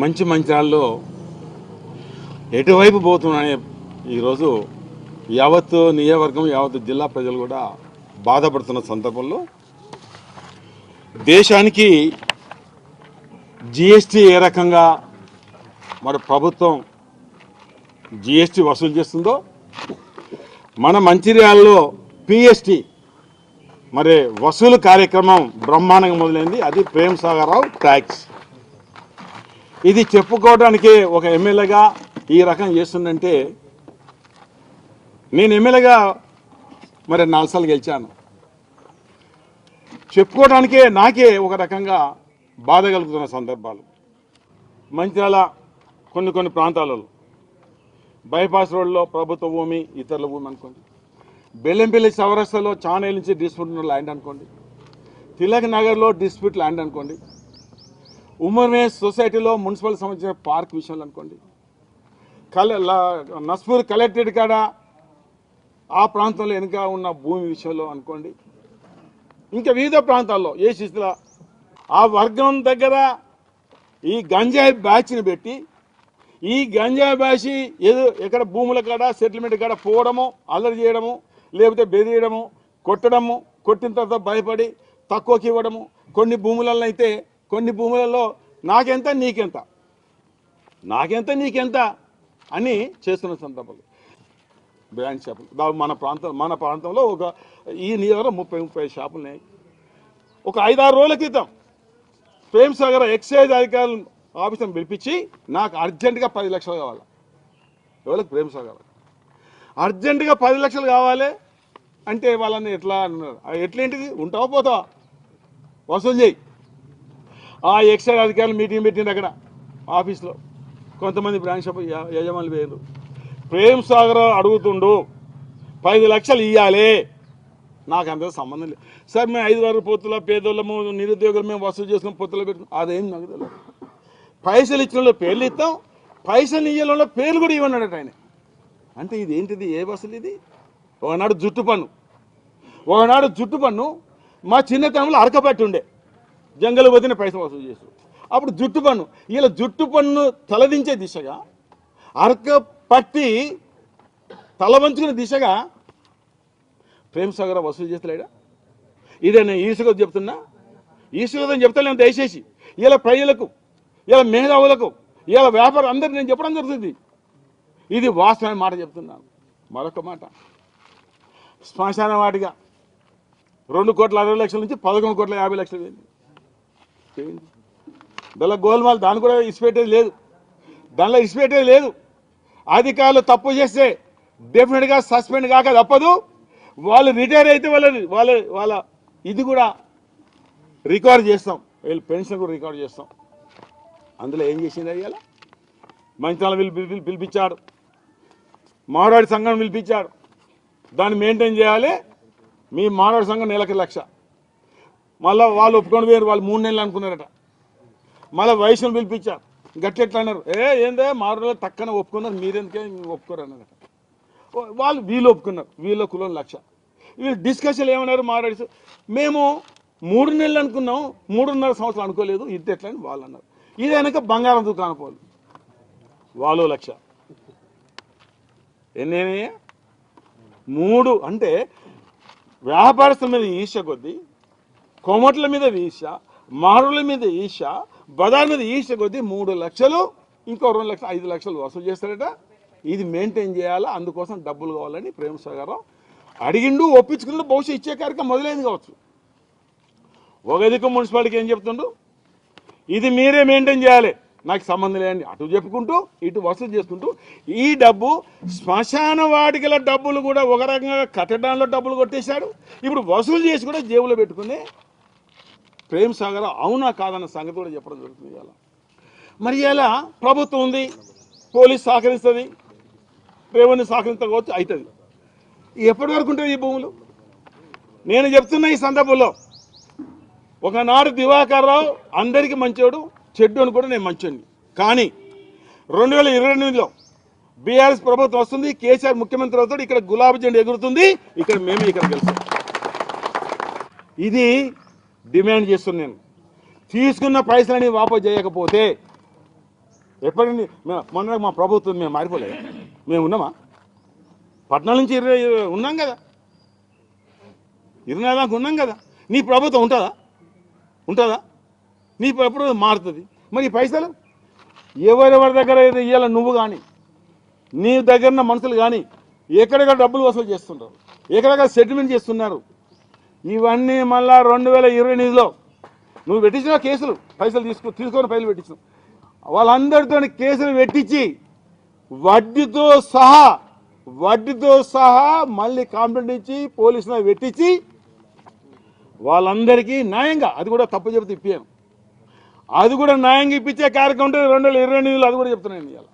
మంచిర్యాలలో ఎటువైపు పోతున్నాయని ఈరోజు యావత్తు నియోజకవర్గం యావత్తు జిల్లా ప్రజలు కూడా బాధపడుతున్న సందర్భంలో దేశానికి జిఎస్టీ ఏ రకంగా మరి ప్రభుత్వం జిఎస్టీ వసూలు చేస్తుందో మన మంచిర్యాలలో పిఎస్టీ మరి వసూలు కార్యక్రమం బ్రహ్మాండంగా మొదలైంది. అది ప్రేమ్ సాగర్ రావు ట్యాక్స్. ఇది చెప్పుకోవడానికి ఒక ఎమ్మెల్యేగా ఈ రకం చేస్తుందంటే, నేను ఎమ్మెల్యేగా మరి 4 సార్లు గెలిచాను. చెప్పుకోవడానికే నాకే ఒక రకంగా బాధ కలుగుతున్న సందర్భాలు. మంచిర్యాల కొన్ని ప్రాంతాలలో బైపాస్ రోడ్లో ప్రభుత్వ భూమి, ఇతరుల భూమి అనుకోండి, బెల్లంపల్లి చౌరస్తాలో చానేళ్ళ నుంచి డిస్ప్యూట్ ఉన్న ల్యాండ్ అనుకోండి, తిలక్ నగర్లో డిస్ప్యూట్ ల్యాండ్ అనుకోండి, ఉమర్మేష్ సొసైటీలో మున్సిపల్ సంబంధించిన పార్క్ విషయాలు అనుకోండి, నస్పూర్ కలెక్టరేట్ కాడ ఆ ప్రాంతంలో వెనుక ఉన్న భూమి విషయంలో అనుకోండి, ఇంకా వివిధ ప్రాంతాల్లో ఏ శిస్తుల ఆ వర్గం దగ్గర ఈ గంజాయి బ్యాచ్ని పెట్టి ఈ గంజాయి బ్యాచ్ ఏదో ఎక్కడ భూముల కాడ సెటిల్మెంట్ కాడ పోవడము, అల్లరి చేయడము, లేకపోతే బెదిరియడము, కొట్టడము, కొట్టిన తర్వాత భయపడి తక్కువకి ఇవ్వడము, కొన్ని భూములలో అయితే కొన్ని భూములలో నాకెంత నీకెంత అని చేస్తున్న సందర్భాలు. బ్రాండ్ షాపులు మన ప్రాంతంలో ఒక ఈ నియోజకవర్గంలో 30 షాపులు ఉన్నాయి. ఒక 5-6 రోజుల క్రితం ప్రేమ్ సాగర్ ఎక్సైజ్ అధికారులు ఆఫీసును పిలిపించి నాకు అర్జెంటుగా 10 లక్షలు కావాలి. ఎవరికి? ప్రేమ్ సాగర్. అర్జెంటుగా 10 లక్షలు కావాలి అంటే వాళ్ళని ఎట్లా అన్నారు. ఎట్లేంటిది? ఉంటావా పోతావా? వసూలు చేయి. ఆ ఎక్సైజ్ అధికారులు మీటింగ్ పెట్టింది అక్కడ ఆఫీస్లో. కొంతమంది బ్రాంచ్ షాప్ యజమానులు వేరు. ప్రేమ్ సాగర్ అడుగుతుండు 10 లక్షలు ఇవ్వాలి. నాకు అంత సంబంధం లేదు సార్. మేము 5 పొత్తుల పేదోళ్ళము, నిరుద్యోగులు మేము వసూలు చేసుకుని పొత్తులో పెట్టుకున్నాం. అదేం నాకు తెలియదు. పైసలు ఇచ్చిన వాళ్ళు పేర్లు ఇస్తాం, పైసలు ఇయ్యల వాళ్ళ పేర్లు కూడా ఇవ్వన్నాడట ఆయన. అంటే ఇది ఏంటిది? ఏ వసూలు ఇది? ఒకనాడు జుట్టు పన్ను మా చిన్నతనంలో అరకపట్టి ఉండే, జంగలు పోతేనే పైసలు వసూలు చేస్తారు. అప్పుడు జుట్టు పన్ను, ఇలా జుట్టు పన్ను తలదించే దిశగా, అరక పట్టి తలవంచుకునే దిశగా ప్రేమ్ సాగర్ వసూలు చేస్తలేడా? ఇదే నేను ఈసుగత చెప్తున్నా, ఈసుగతం చెప్తలేను. దయచేసి ఇలా ప్రజలకు, ఇలా మేధావులకు, ఇలా వ్యాపారం అందరికి నేను చెప్పడం జరుగుతుంది. ఇది వాస్తవమైన మాట చెప్తున్నాను. మరొక మాట, శ్మశాన వాటిగా 2,60,00,000 నుంచి 11,50,00,000 అయింది. దానిలో గోల్మాల్, దాన్ని కూడా ఇసిపెట్టేది లేదు. అధికారులు తప్పు చేస్తే డెఫినెట్గా సస్పెండ్ కాక తప్పదు. వాళ్ళు రిటైర్ అయితే వాళ్ళ ఇది కూడా రికార్డ్ చేస్తాం, వీళ్ళు పెన్షన్ కూడా రికార్డ్ చేస్తాం. అందులో ఏం చేసింది? అయ్యాల మంచిర్యాల పిలిపించాడు, మారవాడి సంఘం పిలిపించాడు. దాన్ని మెయింటైన్ చేయాలి. మీ మారవాడి సంఘం నెలకి 1,00,000. మళ్ళీ వాళ్ళు ఒప్పుకొని పోయారు. వాళ్ళు 3 నెలలు అనుకున్నారట. మళ్ళీ వయసును పిలిపించారు. గట్టెట్లా అన్నారు, ఏందే మారవాళ్ళు తక్కన ఒప్పుకున్నారు, మీరెందుకే ఒప్పుకోరు అన్నారట. వీళ్ళు ఒప్పుకున్నారు. వీళ్ళ కులం 1,00,000. వీళ్ళు డిస్కషన్ ఏమన్నారు? మాట్లాడి మేము 3 నెలలు అనుకున్నాం, 3.5 సంవత్సరాలు అనుకోలేదు, ఇది ఎట్లా అని వాళ్ళు అన్నారు. ఇది వెనక బంగారం దుకాణం పోలు, వాళ్ళు 1,00,000. ఎన్నేనయ్యా? 3. అంటే వ్యాపారస్తుల మీద ఈర్ష్య కొద్దీ, కోమట్ల మీద ఈర్ష్య, మారుల మీద ఈర్ష్య, బజార్ మీద ఈర్ష్య కొద్దీ 3 లక్షలు, ఇంకో 2 లక్షలు, 5 లక్షలు వసూలు చేస్తారట. ఇది మెయింటైన్ చేయాలా, అందుకోసం డబ్బులు కావాలని ప్రేమ్ సాగర్ రావు అడిగిండు, ఒప్పించుకున్న. బహుశా ఇచ్చే కార్యక్రమం మొదలైంది కావచ్చు. ఒక దిక్కు మున్సిపాలిటీకి ఏం చెప్తుండు, ఇది మీరే మెయింటైన్ చేయాలి, నాకు సంబంధం లేదండి అటు చెప్పుకుంటూ ఇటు వసూలు చేసుకుంటూ, ఈ డబ్బు శ్మశాన వాటికల డబ్బులు కూడా ఒక రకంగా కట్టడంలో డబ్బులు కొట్టేశాడు. ఇప్పుడు వసూలు చేసి కూడా జేబులో పెట్టుకుని ప్రేమ్ సాగర్ అవునా కాదన్న సంగతి కూడా చెప్పడం జరుగుతుంది. ఇలా మరి ఇలా ప్రభుత్వం ఉంది, పోలీస్ సహకరిస్తుంది, రెవెన్యూ సహకరించకపోవచ్చు, అవుతుంది. ఎప్పటి వరకు ఉంటుంది ఈ భూములు? నేను చెప్తున్నా ఈ సందర్భంలో, ఒకనాడు దివాకర్ రావు అందరికీ మంచోడు, చెడ్డు అని కూడా నేను మంచోడిని. కానీ 2028లో బీఆర్ఎస్ ప్రభుత్వం వస్తుంది, కేసీఆర్ ముఖ్యమంత్రి అవుతాడు, ఇక్కడ గులాబీ జెండా ఎగురుతుంది, ఇక్కడ మేమే ఇక్కడ గెలుస్తాం. ఇది డిమాండ్ చేస్తున్నాను నేను. తీసుకున్న పైసలని వాపసు చేయకపోతే ఎప్పటికీ మొన్న మా ప్రభుత్వం మేము మారిపోలేదు, మేము ఉన్నామా? 14 నుంచి 20 ఉన్నాం కదా, 24 దాకా ఉన్నాం కదా. నీ ప్రభుత్వం ఉంటుందా? నీ ఎప్పుడు మారుతుంది. మరి ఈ పైసలు ఎవరెవరి దగ్గర ఇవ్వాలి, నువ్వు కానీ నీ దగ్గర ఉన్న మనుషులు కానీ ఎక్కడెక్కడ డబ్బులు వసూలు చేస్తుంటారు, ఎక్కడెక్కడ సెటిల్మెంట్ చేస్తున్నారు. ఇవన్నీ మళ్ళా 2028లో నువ్వు పెట్టించిన కేసులు, పైసలు తీసుకొని పైసలు పెట్టించినావు. వాళ్ళందరితో కేసులు పెట్టించి వడ్డీతో సహా మళ్ళీ కంప్లైంట్ ఇచ్చి పోలీసులు పెట్టించి వాళ్ళందరికీ న్యాయంగా, అది కూడా తప్పు చెబితే ఇప్పాను, అది కూడా న్యాయంగా ఇప్పించే కార్యక్రమం 2028లో, అది కూడా చెప్తున్నాను ఇవాళ.